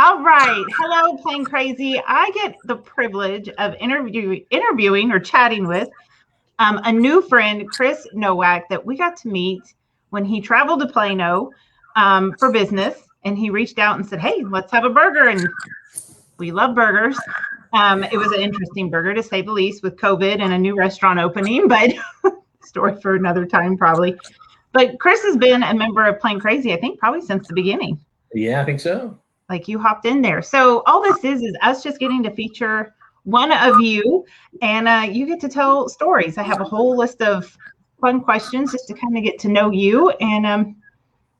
All right. Hello, Plane Crazy. I get the privilege of interviewing or chatting with a new friend, Chris Nowak, that we got to meet when he traveled to Plano for business. And he reached out and said, "Hey, let's have a burger." And we love burgers. It was an interesting burger, to say the least, with COVID and a new restaurant opening, but story for another time, probably. But Chris has been a member of Plane Crazy, I think, probably since the beginning. Yeah, I think so. Like you hopped in there. So all this is us just getting to feature one of you, and you get to tell stories. I have a whole list of fun questions just to kind of get to know you, and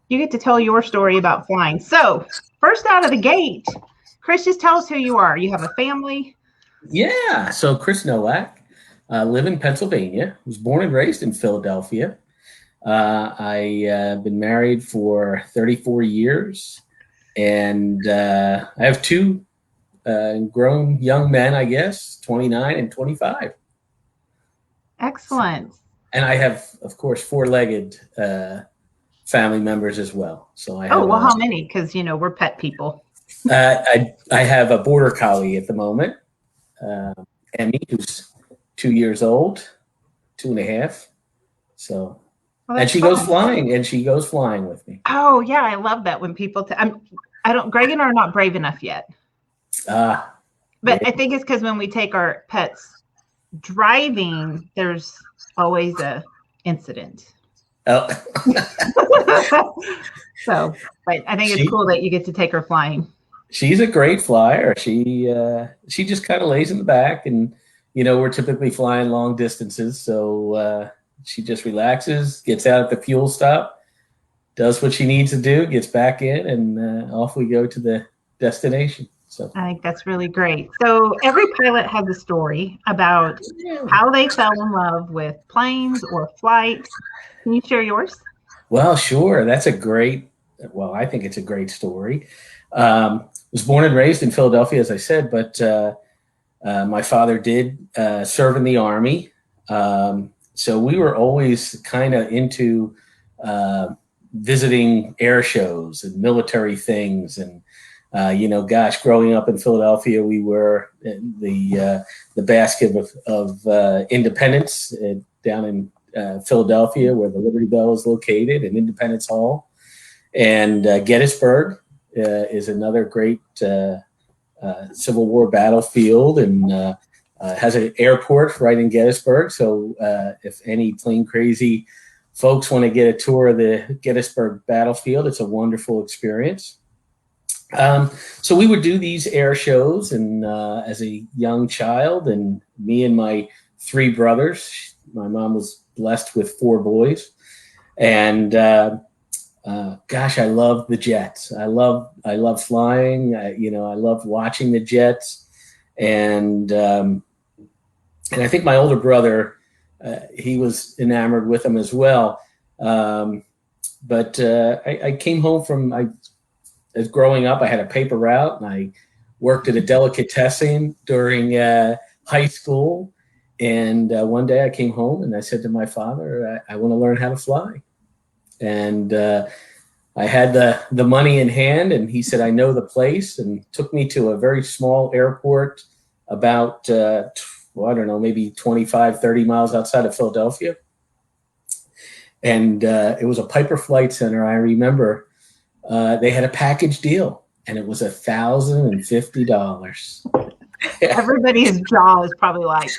you get to tell your story about flying. So first out of the gate, Chris, just tell us who you are. You have a family? Yeah, so Chris Nowak, live in Pennsylvania, was born and raised in Philadelphia. I've been married for 34 years. And I have two grown young men, I guess, 29 and 25. Excellent. And I have, of course, four-legged family members as well. So I have. Oh, well, how many? Because, we're pet people. I have a border collie at the moment, Emmy, who's 2 years old, 2.5. So, and she goes flying, with me. Oh, yeah, I love that when people. Greg and I are not brave enough yet. But yeah. I think it's because when we take our pets driving, there's always a incident. Oh. So, but I think it's cool that you get to take her flying. She's a great flyer. She just kind of lays in the back, and we're typically flying long distances, so she just relaxes, gets out at the fuel stop, does what she needs to do, gets back in, and off we go to the destination. So I think that's really great. So every pilot has a story about how they fell in love with planes or flight. Can you share yours? Well, sure. I think it's a great story. Was born and raised in Philadelphia, as I said, but my father did serve in the Army. So we were always kind of into visiting air shows and military things. And, growing up in Philadelphia, we were the basket of Independence down in Philadelphia, where the Liberty Bell is located, and Independence Hall. And Gettysburg is another great Civil War battlefield, and has an airport right in Gettysburg. So if any plane crazy folks want to get a tour of the Gettysburg battlefield, it's a wonderful experience. So we would do these air shows, and as a young child, and me and my three brothers, my mom was blessed with 4 boys, and gosh, I love the jets. I love flying. I love watching the jets, and I think my older brother, he was enamored with them as well. But I came home as growing up, I had a paper route, and I worked at a delicatessen during high school. And one day I came home and I said to my father, I want to learn how to fly. And I had the money in hand, and he said, I know the place, and took me to a very small airport about, maybe 25, 30 miles outside of Philadelphia. And it was a Piper Flight Center. I remember they had a package deal, and it was $1,050. Everybody's jaw is probably like.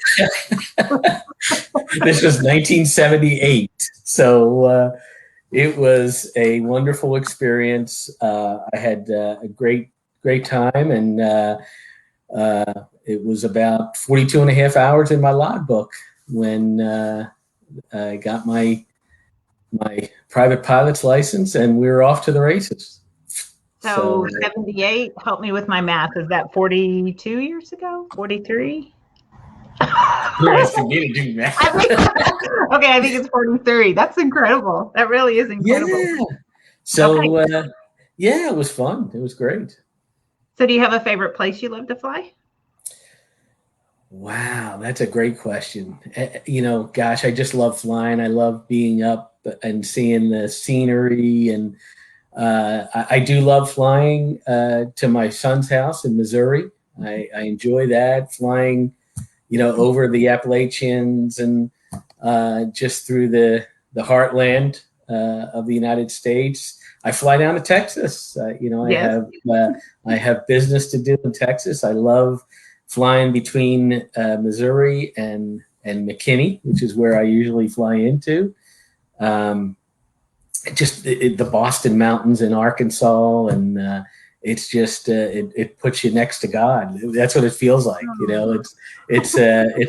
This was 1978. So it was a wonderful experience. I had a great time, and it was about 42 and a half hours in my logbook when I got my private pilot's license, and we were off to the races. So 78, help me with my math. Is that 42 years ago? 43? You're asking me to do math. Okay, I think it's 43. That's incredible. That really is incredible. Yeah. So, it was fun. It was great. So do you have a favorite place you love to fly? Wow, that's a great question. Gosh, I just love flying. I love being up and seeing the scenery, and I do love flying to my son's house in Missouri. I enjoy that, flying, over the Appalachians and just through the heartland of the United States. I fly down to Texas. Yes. I have business to do in Texas. I love flying between Missouri and McKinney, which is where I usually fly into. Just the Boston Mountains in Arkansas, and it's just it puts you next to God. That's what it feels like. It's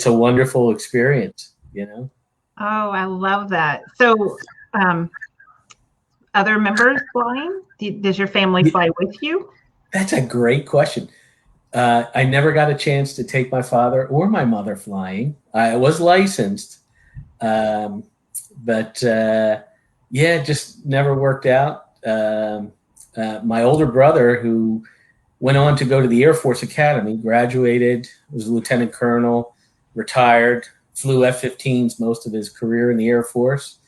a wonderful experience. Oh, I love that. So, other members flying? Does your family fly with you? That's a great question. I never got a chance to take my father or my mother flying. I was licensed, but yeah, just never worked out. My older brother, who went on to go to the Air Force Academy, graduated, was a lieutenant colonel, retired, flew F-15s most of his career in the Air Force.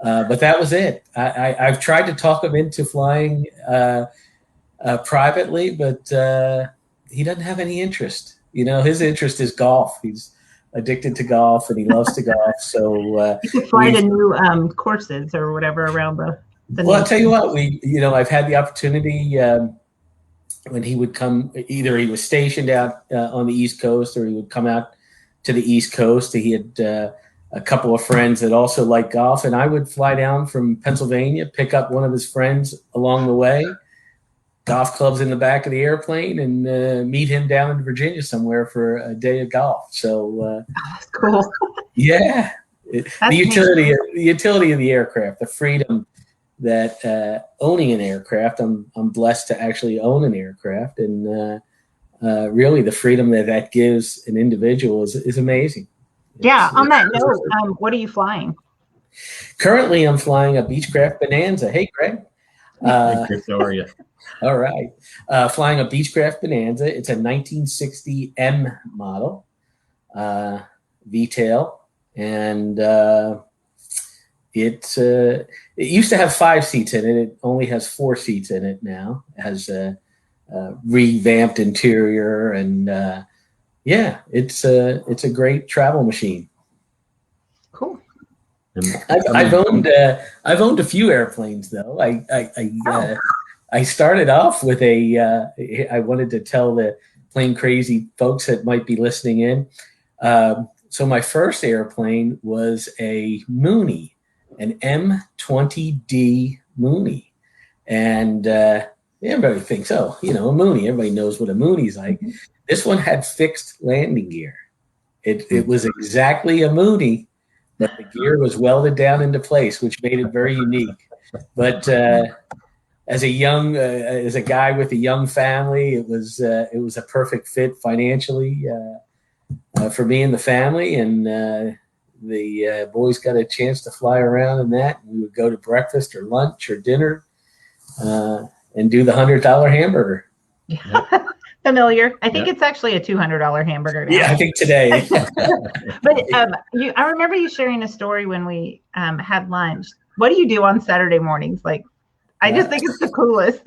But that was it. I've tried to talk him into flying privately, but he doesn't have any interest. His interest is golf. He's addicted to golf, and he loves to golf. So you could fly to new courses or whatever around the well, I'll tell you what, I've had the opportunity when he would come. Either he was stationed out on the East Coast, or he would come out to the East Coast. He had a couple of friends that also like golf, and I would fly down from Pennsylvania, pick up one of his friends along the way, golf clubs in the back of the airplane, and meet him down in Virginia somewhere for a day of golf. So that's cool. Yeah, the utility of the aircraft, the freedom that owning an aircraft. I'm blessed to actually own an aircraft, and really the freedom that gives an individual is amazing. Yeah. On that note, what are you flying? Currently, I'm flying a Beachcraft Bonanza. Hey, Greg. Hey, Chris, how are you? All right. Flying a Beachcraft Bonanza. It's a 1960 M model, V-tail, and it used to have 5 seats in it. It only has 4 seats in it now. It has a revamped interior, and yeah, it's a great travel machine. Cool. I've owned a few airplanes though. I started off with I wanted to tell the plane crazy folks that might be listening in. So my first airplane was a Mooney, an M20D Mooney, and everybody thinks, a Mooney. Everybody knows what a Mooney's like. Mm-hmm. This one had fixed landing gear. It was exactly a Mooney, but the gear was welded down into place, which made it very unique. But as a guy with a young family, it was a perfect fit financially for me and the family. And the boys got a chance to fly around in that. We would go to breakfast or lunch or dinner and do the $100 hamburger. Yeah. Familiar. I think it's actually a $200 hamburger now. Yeah, I think today. But I remember you sharing a story when we had lunch. What do you do on Saturday mornings? Like, I just think it's the coolest.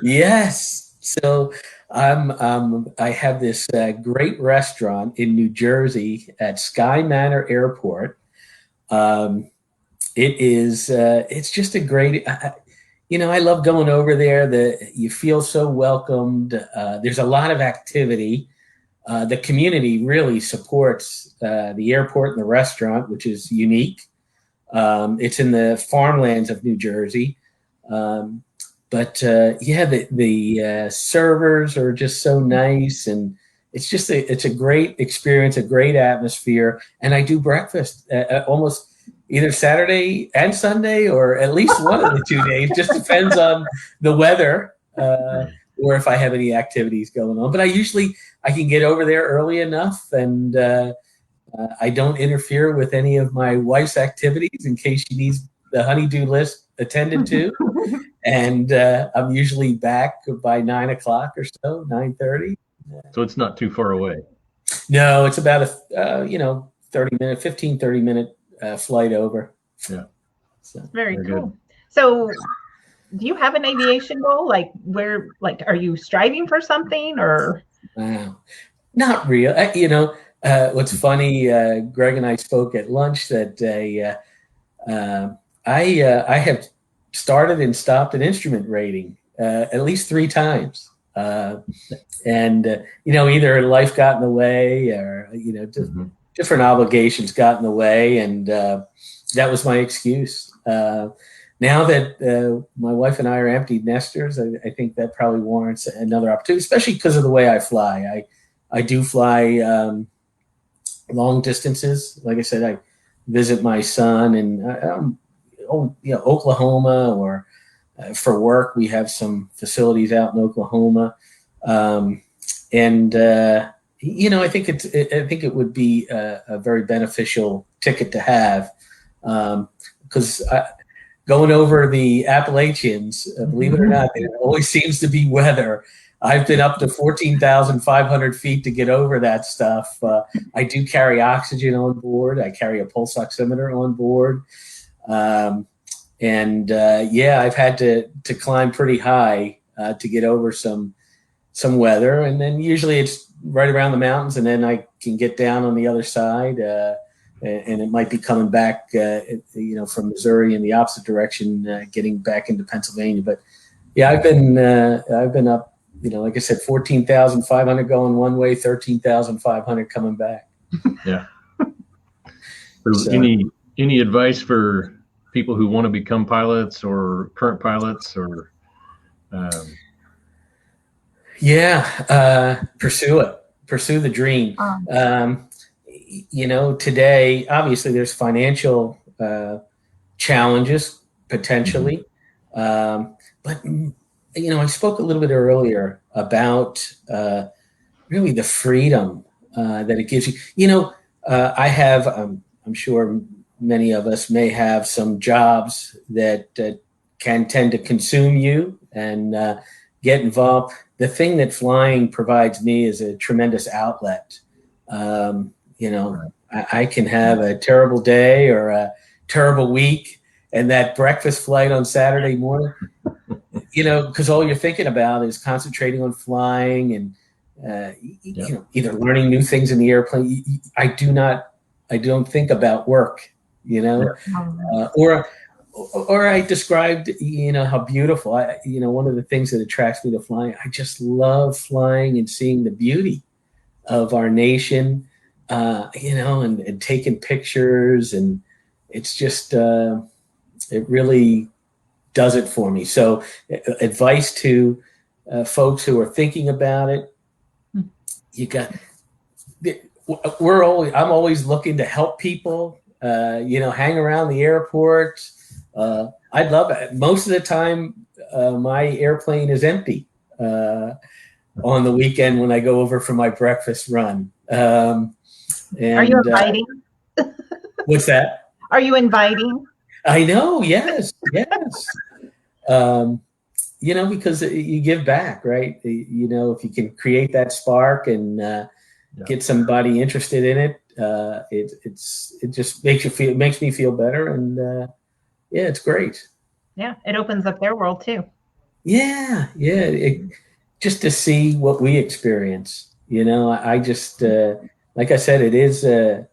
Yes. So I have this great restaurant in New Jersey at Sky Manor Airport. It's just a great. I love going over there. You feel so welcomed. There's a lot of activity. The community really supports the airport and the restaurant, which is unique. It's in the farmlands of New Jersey. But the servers are just so nice, and it's a great experience, a great atmosphere. And I do breakfast almost either Saturday and Sunday, or at least one of the 2 days. Just depends on the weather or if I have any activities going on. But I can get over there early enough, and I don't interfere with any of my wife's activities in case she needs the honey-do list attended to. And I'm usually back by 9 o'clock or so, 9:30. So it's not too far away. No, it's about a 30 minute flight over. Yeah. So. Very cool. Good. So do you have an aviation goal? Like are you striving for something or? Not real. What's funny, Greg and I spoke at lunch that day. I have started and stopped an instrument rating at least 3 times. Either life got in the way or, different obligations got in the way. And that was my excuse. Now that my wife and I are empty nesters, I think that probably warrants another opportunity, especially because of the way I fly. I do fly long distances. Like I said, I visit my son in Oklahoma, or for work, we have some facilities out in Oklahoma. I think it would be a very beneficial ticket to have, because going over the Appalachians, believe it or not, there always seems to be weather. I've been up to 14,500 feet to get over that stuff. I do carry oxygen on board. I carry a pulse oximeter on board. I've had to climb pretty high to get over some weather. And then usually it's right around the mountains, and then I can get down on the other side. And it might be coming back, from Missouri in the opposite direction, getting back into Pennsylvania. But yeah, I've been up, like I said, 14,500 going one way, 13,500 coming back. Yeah. So, any advice for people who want to become pilots or current pilots, or? Pursue it. Pursue the dream. Today, obviously, there's financial challenges potentially, but I spoke a little bit earlier about really the freedom that it gives you. I have, I'm sure many of us may have some jobs that can tend to consume you and get involved. The thing that flying provides me is a tremendous outlet. I can have a terrible day or a terrible week, and that breakfast flight on Saturday morning, because all you're thinking about is concentrating on flying and, either learning new things in the airplane. I don't think about work, or I described, how beautiful, one of the things that attracts me to flying, I just love flying and seeing the beauty of our nation, and taking pictures, and it's just, it really does it for me. So advice to folks who are thinking about it, I'm always looking to help people, hang around the airport. I'd love it. Most of the time, my airplane is empty on the weekend when I go over for my breakfast run. Are you inviting? What's that? Are you inviting? I know. Yes. Because you give back, right? If you can create that spark and get somebody interested in it, it just makes me feel better, and it's great. Yeah, it opens up their world too. Yeah. Just to see what we experience. I just like I said, it's a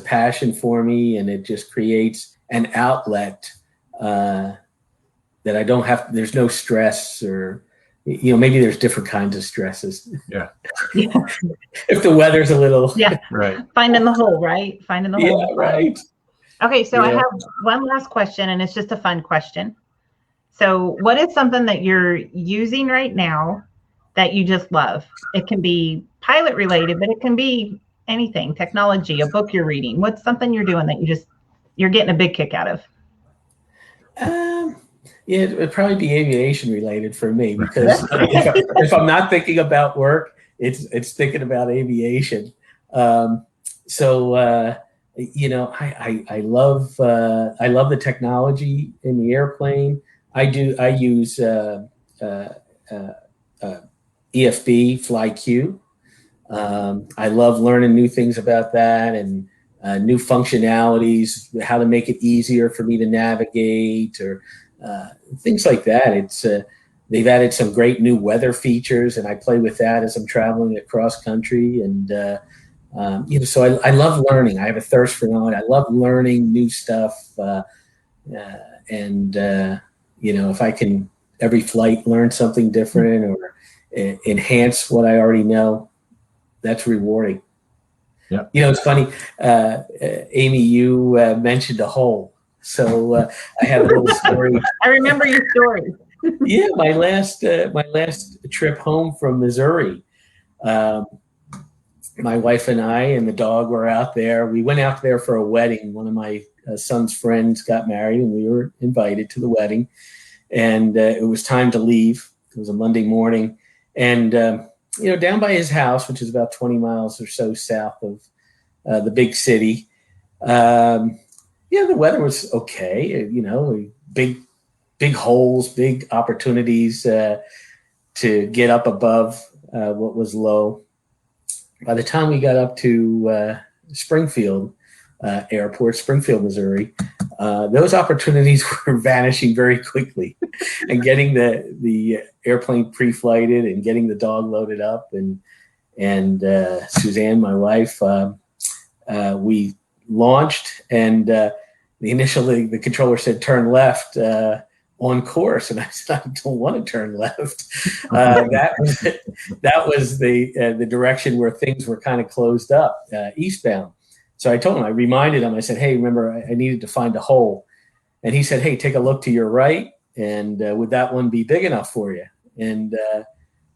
passion for me, and it just creates an outlet that I don't have. There's no stress, or maybe there's different kinds of stresses. Yeah. If the weather's a little. Yeah. Right. Finding the hole, right? Finding the hole. Yeah. Right. Okay. So I have one last question, and it's just a fun question. So what is something that you're using right now that you just love? It can be pilot related, but it can be anything, technology, a book you're reading. What's something you're doing that you're getting a big kick out of? It would probably be aviation related for me, because if I'm not thinking about work, it's thinking about aviation. I love the technology in the airplane. I use EFB FlyQ. I love learning new things about that, and new functionalities, how to make it easier for me to navigate, or things like that. It's they've added some great new weather features, and I play with that as I'm traveling across country. And so I love learning. I have a thirst for knowledge. I love learning new stuff, and if I can every flight learn something different or enhance what I already know, that's rewarding. Yeah. It's funny, Amy, you mentioned a hole. So I have a little story. I remember your story. Yeah, my last trip home from Missouri, my wife and I and the dog were out there. We went out there for a wedding. One of my son's friends got married, and we were invited to the wedding. And it was time to leave. It was a Monday morning, and down by his house, which is about 20 miles or so south of the big city. The weather was okay. Big holes, big opportunities to get up above what was low. By the time we got up to Springfield Airport, Springfield, Missouri, those opportunities were vanishing very quickly. And getting the airplane pre-flighted and getting the dog loaded up, and Suzanne, my wife, we launched, and initially the controller said turn left on course, and I said I don't want to turn left. That was the direction where things were kind of closed up, eastbound. So I told him, I reminded him, I said, hey, remember, I needed to find a hole. And he said, hey, take a look to your right, and would that one be big enough for you? And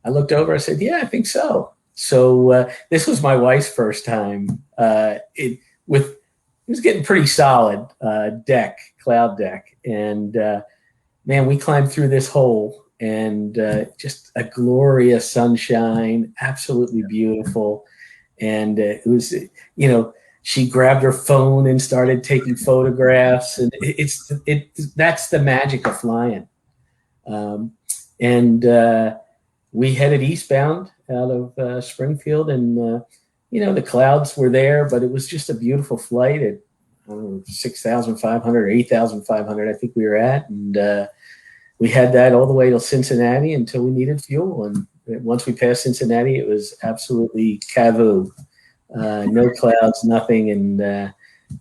I looked over, I said, yeah, I think so. So this was my wife's first time. It was getting pretty solid cloud deck. And man, we climbed through this hole, and just a glorious sunshine, absolutely beautiful. And it was, she grabbed her phone and started taking photographs, and that's the magic of flying. We headed eastbound out of Springfield, and the clouds were there, but it was just a beautiful flight at 6,500 or 8,500, I think we were at, and we had that all the way to Cincinnati until we needed fuel. And once we passed Cincinnati, it was absolutely cavoo. No clouds, nothing, and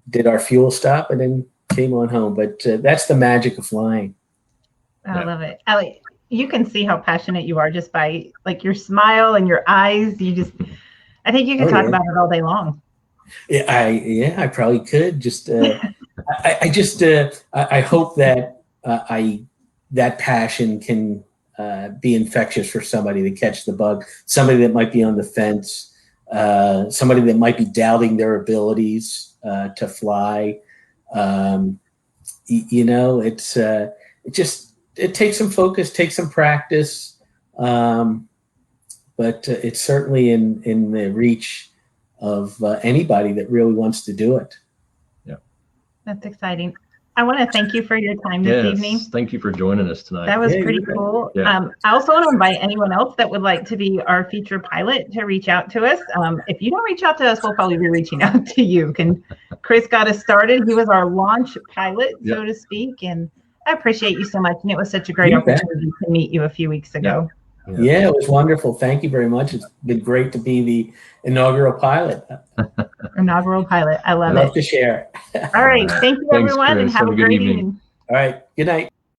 did our fuel stop and then came on home. But that's the magic of flying. I love it. Ellie, you can see how passionate you are just by your smile and your eyes. I think you could talk about it all day long. Yeah, I probably could. Just I hope that that passion can be infectious for somebody to catch the bug, somebody that might be on the fence, somebody that might be doubting their abilities to fly. It takes some focus, takes some practice, but it's certainly in the reach of anybody that really wants to do it. Yeah, that's exciting. I want to thank you for your time this evening. Thank you for joining us tonight. That was pretty cool. Yeah. I also want to invite anyone else that would like to be our feature pilot to reach out to us. If you don't reach out to us, we'll probably be reaching out to you. Chris got us started. He was our launch pilot, so to speak. And I appreciate you so much. And it was such a great opportunity to meet you a few weeks ago. Yeah, it was wonderful. Thank you very much. It's been great to be the inaugural pilot. Inaugural pilot. I love it. Love to share. All right. Thank you, everyone, Chris. and have a great evening. All right. Good night.